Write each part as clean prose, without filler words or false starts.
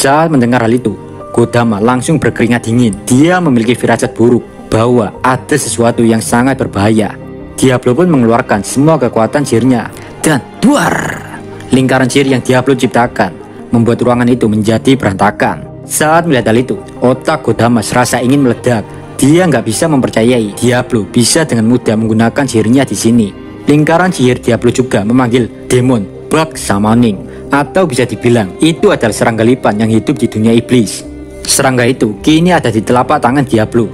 Saat mendengar hal itu, Kodama langsung berkeringat dingin. Dia memiliki firasat buruk bahwa ada sesuatu yang sangat berbahaya. Diablo pun mengeluarkan semua kekuatan sihirnya dan duar. Lingkaran sihir yang Diablo ciptakan membuat ruangan itu menjadi berantakan. Saat melihat hal itu, otak Kodama serasa ingin meledak. Dia nggak bisa mempercayai Diablo bisa dengan mudah menggunakan sihirnya di sini. Lingkaran sihir Diablo juga memanggil demon bug summoning, atau bisa dibilang itu adalah serangga lipan yang hidup di dunia iblis. Serangga itu kini ada di telapak tangan Diablo.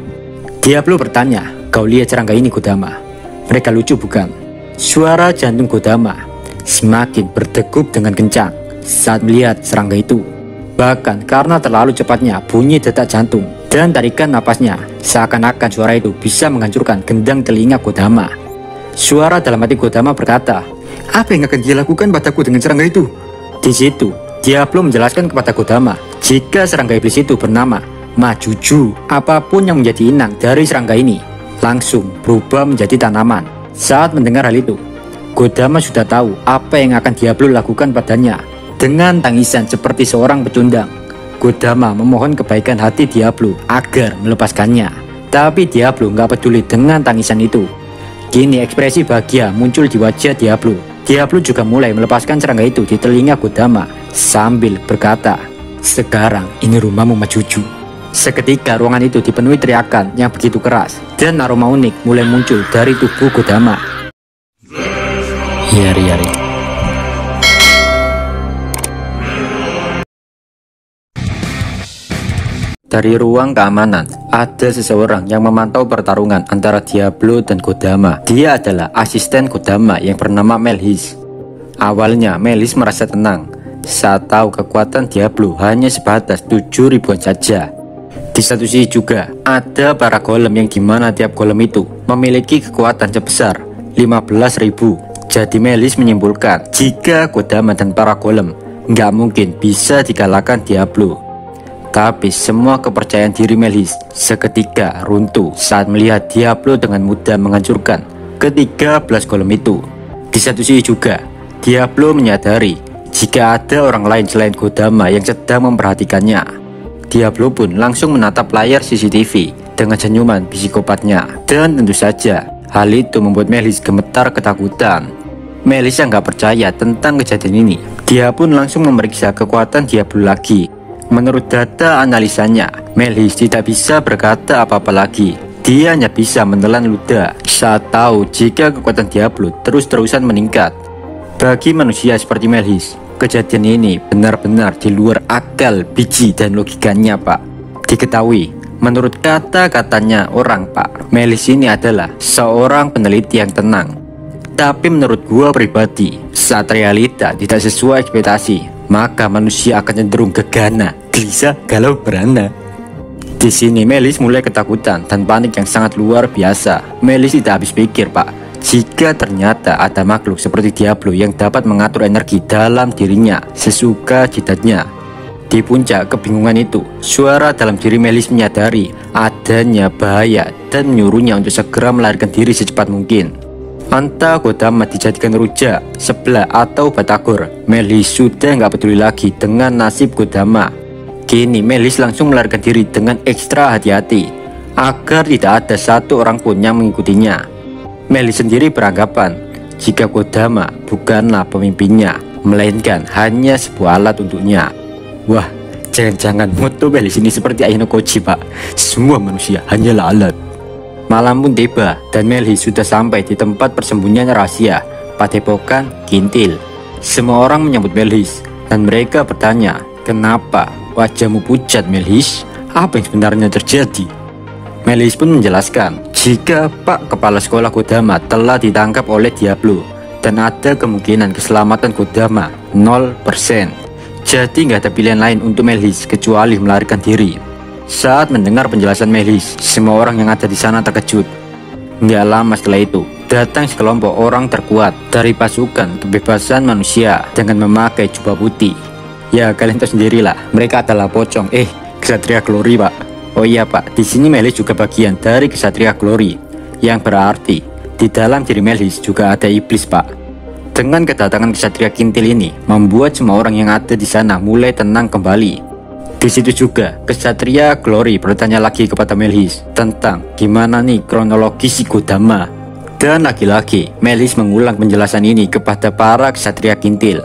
Diablo bertanya, "Kau lihat serangga ini, Kodama? Mereka lucu bukan?" Suara jantung Kodama semakin berdegup dengan kencang saat melihat serangga itu. Bahkan karena terlalu cepatnya bunyi detak jantung dan tarikan napasnya, seakan-akan suara itu bisa menghancurkan gendang telinga Kodama. Suara dalam hati Kodama berkata, "Apa yang akan dia lakukan padaku dengan serangga itu?" Di situ, Diablo menjelaskan kepada Kodama jika serangga iblis itu bernama Majuju. Apapun yang menjadi inang dari serangga ini langsung berubah menjadi tanaman. Saat mendengar hal itu, Kodama sudah tahu apa yang akan Diablo lakukan padanya. Dengan tangisan seperti seorang pecundang, Kodama memohon kebaikan hati Diablo agar melepaskannya. Tapi Diablo nggak peduli dengan tangisan itu. Kini ekspresi bahagia muncul di wajah Diablo. Diablo juga mulai melepaskan serangga itu di telinga Kodama sambil berkata, "Sekarang ini rumahmu, Majuju." Seketika ruangan itu dipenuhi teriakan yang begitu keras dan aroma unik mulai muncul dari tubuh Kodama. Yari. Dari ruang keamanan, ada seseorang yang memantau pertarungan antara Diablo dan Kodama. Dia adalah asisten Kodama yang bernama Melhis. Awalnya Melhis merasa tenang saat tahu kekuatan Diablo hanya sebatas 7 ribuan saja. Di satu sisi juga ada para golem yang dimana tiap golem itu memiliki kekuatan sebesar 15.000. Jadi Melhis menyimpulkan jika Kodama dan para golem nggak mungkin bisa dikalahkan Diablo. Tapi semua kepercayaan diri Melhis seketika runtuh saat melihat Diablo dengan mudah menghancurkan ke-13 golem itu. Di satu sisi juga, Diablo menyadari jika ada orang lain selain Kodama yang sedang memperhatikannya. Diablo pun langsung menatap layar CCTV dengan senyuman psikopatnya. Dan tentu saja, hal itu membuat Melhis gemetar ketakutan. Melhis yang gak percaya tentang kejadian ini. Dia pun langsung memeriksa kekuatan Diablo lagi. Menurut data analisanya, Melhis tidak bisa berkata apa-apa lagi. Dia hanya bisa menelan ludah saat tahu jika kekuatan Diablo terus-terusan meningkat. Bagi manusia seperti Melhis, kejadian ini benar-benar di luar akal biji dan logikanya, Pak. Diketahui, menurut kata-katanya orang, Pak, Melhis ini adalah seorang peneliti yang tenang. Tapi menurut gua pribadi, saat realita tidak sesuai ekspektasi, maka manusia akan cenderung gegana, gelisah, galau, berana. Di sini Melhis mulai ketakutan dan panik yang sangat luar biasa. Melhis tidak habis pikir, Pak, jika ternyata ada makhluk seperti Diablo yang dapat mengatur energi dalam dirinya sesuka jidatnya. Di puncak kebingungan itu, suara dalam diri Melhis menyadari adanya bahaya dan menyuruhnya untuk segera melarikan diri secepat mungkin. Entah Kodama dijadikan rujak, sebelah atau batagor, Melhis sudah nggak peduli lagi dengan nasib Kodama. Kini Melhis langsung melarikan diri dengan ekstra hati-hati agar tidak ada satu orang pun yang mengikutinya. Melhis sendiri beranggapan jika Kodama bukanlah pemimpinnya, melainkan hanya sebuah alat untuknya. Wah, jangan-jangan moto Melhis ini seperti Ayano Koji, Pak. Semua manusia hanyalah alat. Malam pun tiba dan Melhis sudah sampai di tempat persembunyian rahasia Padepokan Kintil. Semua orang menyambut Melhis dan mereka bertanya, "Kenapa wajahmu pucat, Melhis? Apa yang sebenarnya terjadi?" Melhis pun menjelaskan jika Pak Kepala Sekolah Kodama telah ditangkap oleh Diablo dan ada kemungkinan keselamatan Kodama 0%. Jadi nggak ada pilihan lain untuk Melhis kecuali melarikan diri. Saat mendengar penjelasan Melhis, semua orang yang ada di sana terkejut. Nggak lama setelah itu, datang sekelompok orang terkuat dari pasukan kebebasan manusia dengan memakai jubah putih. Ya, kalian tahu sendirilah, mereka adalah pocong. Ksatria Glory, Pak. Oh iya, Pak, di sini Melhis juga bagian dari Ksatria Glory, yang berarti di dalam diri Melhis juga ada iblis, Pak. Dengan kedatangan Ksatria Kintil ini, membuat semua orang yang ada di sana mulai tenang kembali. Di situ juga, Ksatria Glory bertanya lagi kepada Melhis tentang gimana nih kronologi si Kodama. Dan lagi-lagi, Melhis mengulang penjelasan ini kepada para Ksatria Kintil.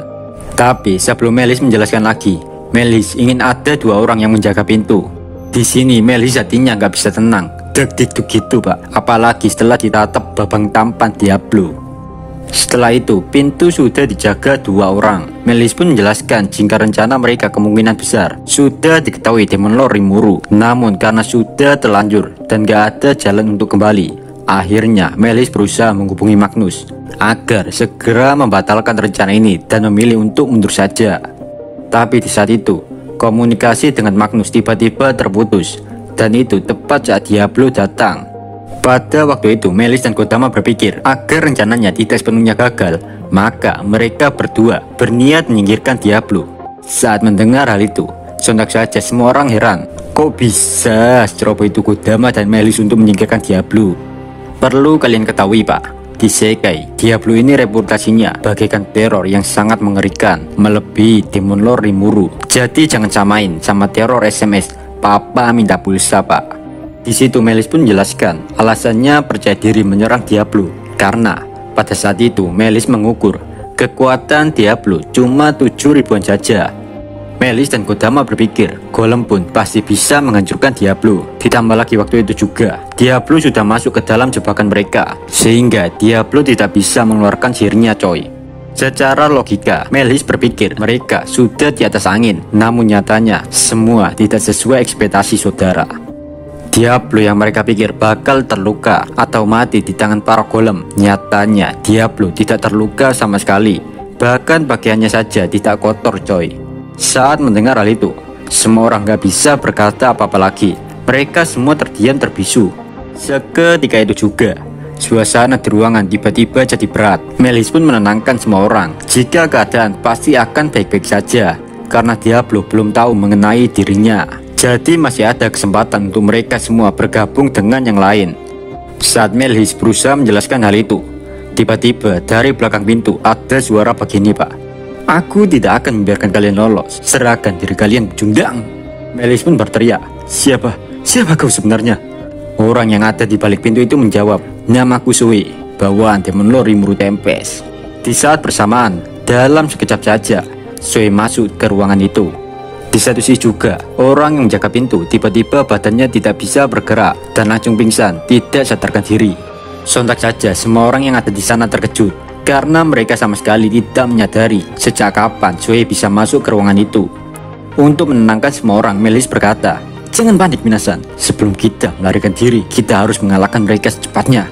Tapi sebelum Melhis menjelaskan lagi, Melhis ingin ada 2 orang yang menjaga pintu. Di sini Melhis hatinya nggak bisa tenang, deg-deg gitu pak, apalagi setelah ditatap babang tampan Diablo. Setelah itu, pintu sudah dijaga 2 orang. Melhis pun menjelaskan jika rencana mereka kemungkinan besar sudah diketahui Demon Lord Rimuru. Namun karena sudah terlanjur dan gak ada jalan untuk kembali, akhirnya Melhis berusaha menghubungi Magnus agar segera membatalkan rencana ini dan memilih untuk mundur saja. Tapi di saat itu, komunikasi dengan Magnus tiba-tiba terputus, dan itu tepat saat Diablo datang. Pada waktu itu, Melhis dan Kodama berpikir agar rencananya tidak sepenuhnya gagal, maka mereka berdua berniat menyingkirkan Diablo. Saat mendengar hal itu, sontak saja semua orang heran. Kok bisa seceroboh itu Kodama dan Melhis untuk menyingkirkan Diablo? Perlu kalian ketahui pak, di Sekai, Diablo ini reputasinya bagaikan teror yang sangat mengerikan, melebihi Demon Lord Rimuru. Jadi jangan samain sama teror SMS, papa minta pulsa pak. Di situ Melhis pun menjelaskan alasannya percaya diri menyerang Diablo karena pada saat itu Melhis mengukur kekuatan Diablo cuma 7 ribuan saja. Melhis dan Kodama berpikir Golem pun pasti bisa menghancurkan Diablo. Ditambah lagi waktu itu juga Diablo sudah masuk ke dalam jebakan mereka, sehingga Diablo tidak bisa mengeluarkan sihirnya coy. Secara logika, Melhis berpikir mereka sudah di atas angin, namun nyatanya semua tidak sesuai ekspektasi saudara. Diablo yang mereka pikir bakal terluka atau mati di tangan para golem, nyatanya Diablo tidak terluka sama sekali, bahkan pakaiannya saja tidak kotor coy. Saat mendengar hal itu, semua orang gak bisa berkata apa-apa lagi. Mereka semua terdiam terbisu. Seketika itu juga, suasana di ruangan tiba-tiba jadi berat. Melhis pun menenangkan semua orang jika keadaan pasti akan baik-baik saja, karena Diablo belum tahu mengenai dirinya. Jadi masih ada kesempatan untuk mereka semua bergabung dengan yang lain. Saat Melhis berusaha menjelaskan hal itu, tiba-tiba dari belakang pintu ada suara begini pak. Aku tidak akan membiarkan kalian lolos, serahkan diri kalian pecundang. Melhis pun berteriak, Siapa kau sebenarnya? Orang yang ada di balik pintu itu menjawab, namaku Sui, bawaan Demon Lord Rimuru Tempest. Di saat bersamaan, dalam sekejap saja, Sui masuk ke ruangan itu. Di satu sisi juga, orang yang menjaga pintu tiba-tiba badannya tidak bisa bergerak dan langsung pingsan, tidak sadarkan diri. Sontak saja semua orang yang ada di sana terkejut karena mereka sama sekali tidak menyadari sejak kapan Sui bisa masuk ke ruangan itu. Untuk menenangkan semua orang, Melhis berkata, jangan panik Minasan, sebelum kita melarikan diri, kita harus mengalahkan mereka secepatnya.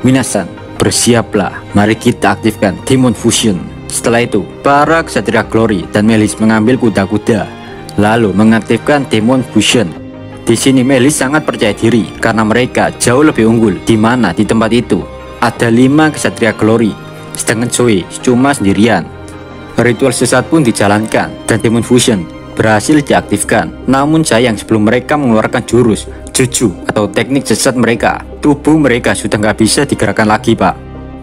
Minasan, bersiaplah, mari kita aktifkan Demon Fusion. Setelah itu, para Ksatria Glory dan Melhis mengambil kuda-kuda lalu mengaktifkan Demon Fusion. Di sini Melhis sangat percaya diri karena mereka jauh lebih unggul, di mana di tempat itu ada 5 Ksatria Glory, sedangkan Sui cuma sendirian. Ritual sesat pun dijalankan dan Demon Fusion berhasil diaktifkan. Namun sayang, sebelum mereka mengeluarkan jurus Juju atau teknik sesat mereka, tubuh mereka sudah nggak bisa digerakkan lagi pak.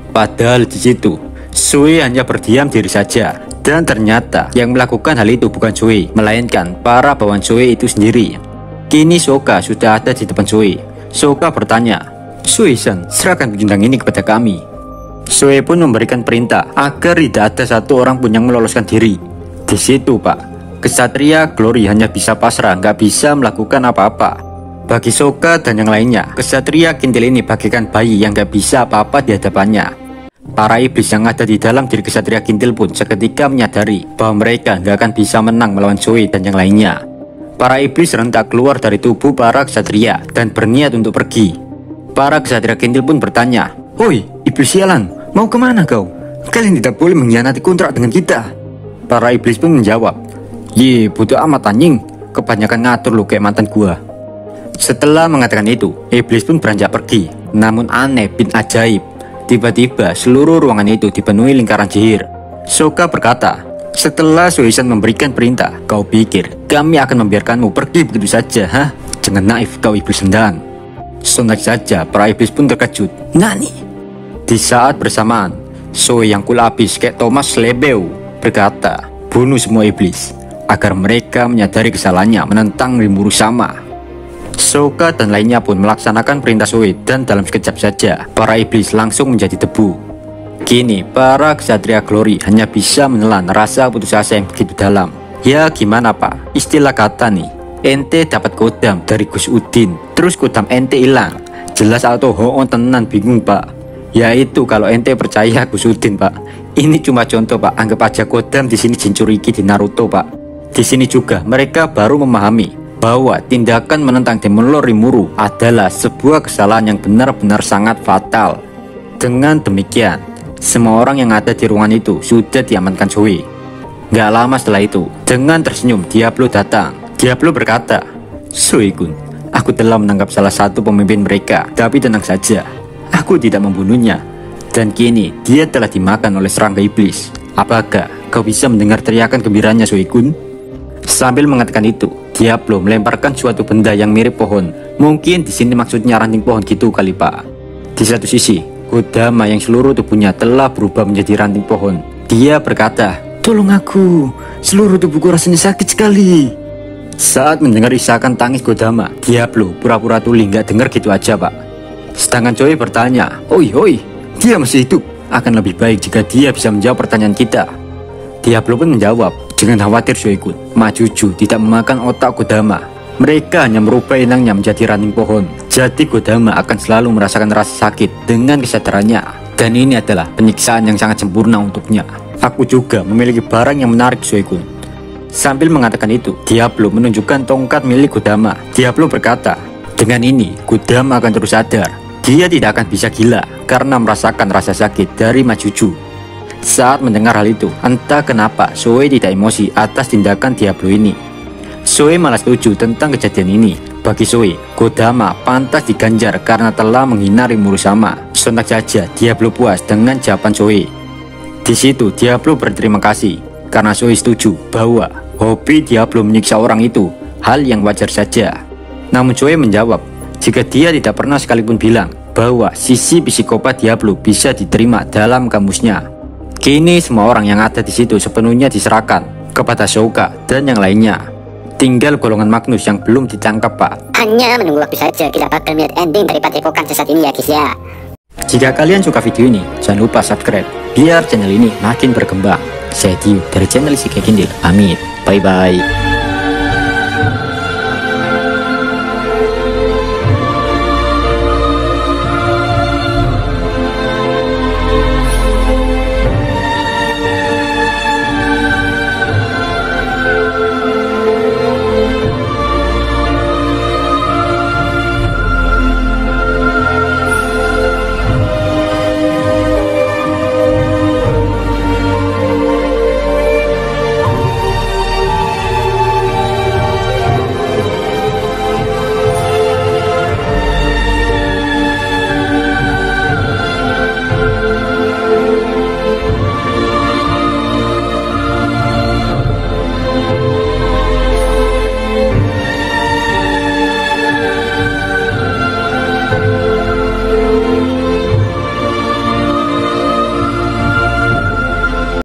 Padahal di situ Sui hanya berdiam diri saja. Dan ternyata yang melakukan hal itu bukan Sui, melainkan para bawahan Sui itu sendiri. Kini Soka sudah ada di depan Sui. Soka bertanya, Sui-san, serahkan pecundang ini kepada kami. Sui pun memberikan perintah agar tidak ada satu orang pun yang meloloskan diri. Di situ pak, Ksatria Glory hanya bisa pasrah, nggak bisa melakukan apa-apa. Bagi Soka dan yang lainnya, Ksatria Kintil ini bagaikan bayi yang nggak bisa apa-apa di hadapannya. Para iblis yang ada di dalam diri Ksatria Kintil pun seketika menyadari bahwa mereka nggak akan bisa menang melawan Sui dan yang lainnya. Para iblis serentak keluar dari tubuh para ksatria dan berniat untuk pergi. Para Ksatria Kintil pun bertanya, Hoi, iblis sialan, mau kemana kau? Kalian tidak boleh mengkhianati kontrak dengan kita. Para iblis pun menjawab, Ye, bodoh amat anjing, kebanyakan ngatur lu kayak mantan gua. Setelah mengatakan itu, iblis pun beranjak pergi. Namun aneh bin ajaib, tiba-tiba seluruh ruangan itu dipenuhi lingkaran sihir. Soka berkata, setelah Sui-san memberikan perintah, kau pikir kami akan membiarkanmu pergi begitu saja, hah? Jangan naif kau iblis rendahan. Sontak saja para iblis pun terkejut. Nani? Di saat bersamaan, Sui yang cool abis kayak Thomas Lebeu berkata, bunuh semua iblis. agar mereka menyadari kesalahannya menentang Rimuru Sama. Sokka dan lainnya pun melaksanakan perintah Zoe dan dalam sekejap saja para iblis langsung menjadi debu. Kini para ksatria glory hanya bisa menelan rasa putus asa yang begitu dalam. Ya gimana pak, istilah kata nih, ente dapat kodam dari Gus Udin, terus kodam ente hilang. Jelas atau hoon tenan bingung pak. Yaitu kalau ente percaya Gus Udin pak. Ini cuma contoh pak, anggap aja kodam di sini Jinchuriki di Naruto pak. Di sini juga mereka baru memahami bahwa tindakan menentang Demon Lord Rimuru adalah sebuah kesalahan yang benar-benar sangat fatal. Dengan demikian, semua orang yang ada di ruangan itu sudah diamankan Zoe. Gak lama setelah itu, dengan tersenyum Diablo datang. Diablo berkata, Zoe-kun, aku telah menangkap salah satu pemimpin mereka, tapi tenang saja, aku tidak membunuhnya. Dan kini dia telah dimakan oleh serangga iblis. Apakah kau bisa mendengar teriakan gembiranya Zoe-kun? Sambil mengatakan itu, Diablo melemparkan suatu benda yang mirip pohon. Mungkin di sini maksudnya ranting pohon gitu kali pak. Di satu sisi, Kodama yang seluruh tubuhnya telah berubah menjadi ranting pohon. Dia berkata, tolong aku, seluruh tubuhku rasanya sakit sekali. Saat mendengar isakan tangis Kodama, Diablo pura-pura tuli nggak dengar gitu aja pak. Sedangkan Zoe bertanya, oi, dia masih hidup. Akan lebih baik jika dia bisa menjawab pertanyaan kita. Diablo pun menjawab, jangan khawatir Zoe-kun, Majuju tidak memakan otak Kodama. Mereka hanya merubah inangnya menjadi ranting pohon. Jadi Kodama akan selalu merasakan rasa sakit dengan kesadarannya. Dan ini adalah penyiksaan yang sangat sempurna untuknya. Aku juga memiliki barang yang menarik Zoe-kun. Sambil mengatakan itu, Diablo menunjukkan tongkat milik Kodama. Diablo berkata, dengan ini Kodama akan terus sadar. Dia tidak akan bisa gila karena merasakan rasa sakit dari Majuju. Saat mendengar hal itu, entah kenapa Zoe tidak emosi atas tindakan Diablo ini. Zoe malah setuju tentang kejadian ini. Bagi Zoe, Kodama pantas diganjar karena telah menghina Rimuru Sama. Sontak saja Diablo puas dengan jawaban Zoe. Di situ Diablo berterima kasih karena Zoe setuju bahwa hobi Diablo menyiksa orang itu hal yang wajar saja. Namun Zoe menjawab, jika dia tidak pernah sekalipun bilang bahwa sisi psikopat Diablo bisa diterima dalam kamusnya. Kini semua orang yang ada di situ sepenuhnya diserahkan kepada Sokka dan yang lainnya. Tinggal golongan Magnus yang belum ditangkap pak. Hanya menunggu waktu saja kita bakal melihat ending dari padepokan sesat ini ya guys ya. Jika kalian suka video ini, jangan lupa subscribe biar channel ini makin berkembang. Saya Dio dari channel Shikai Kindle. Pamit, bye bye.